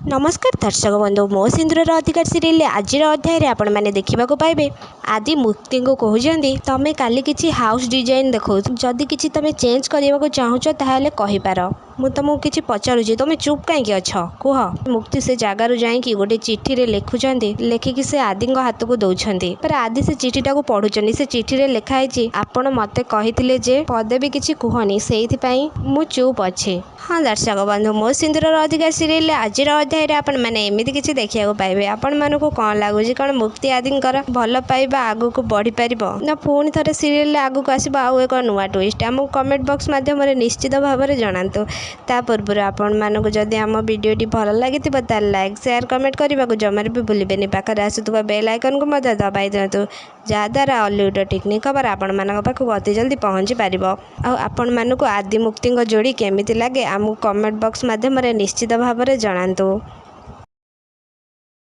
नमस्कार दर्शक बंधु मो सिंदूर अधिकार सीरियल आज अध्याय आपण मैंने देखा पाइबे आदि मुक्ति को कहते तुम काली किसी हाउस डिजाइन देखो जदि किसी तुम चेंज करने को चाहूच ताहले कहीपर मु तुमको किसी पचारूची तुम चुप कहीं अछ कुह मुक्ति से जगार जाकि गोटे चिठी रे लिखुंट लेखिकी से आदि हाथ को दौरान पर आदि से चिठीटा को पढ़ुं से चिठी रे लिखाई आपण मते कही जे पदे भी किसी कहनी से मु चुप अच्छे। हाँ दर्शक बंधु मो सिंदूर अधिकार सीरियल आज अध्याय आपण मैंने एमती किसी देखा पाइबे आपण मानक कौन लगुच कौन मुक्ति आदिकर भल पाइबा आगू को बढ़ी पार ना पुणी थे सीरियल आगू आसो आउ एक नुआ ट्विस्ट आम कमेंट बॉक्स माध्यम निश्चित भाव में जनातु ता पूर्व आपण मानक जदि आम भिडियोटी भल लगी लाइक शेयर कमेंट करने को जमार भी भूलें पाखे आसुवा बेल आइकन को दबाई दिंतु जहाद्वारा हॉलीवुड टेक्निक खबर आपण मान पाखक अति जल्दी पहुँची पार आपण मानक आदि मुक्ति जोड़ी केमिति लगे आमको कमेंट बॉक्स माध्यम निश्चित भाव में जनातु।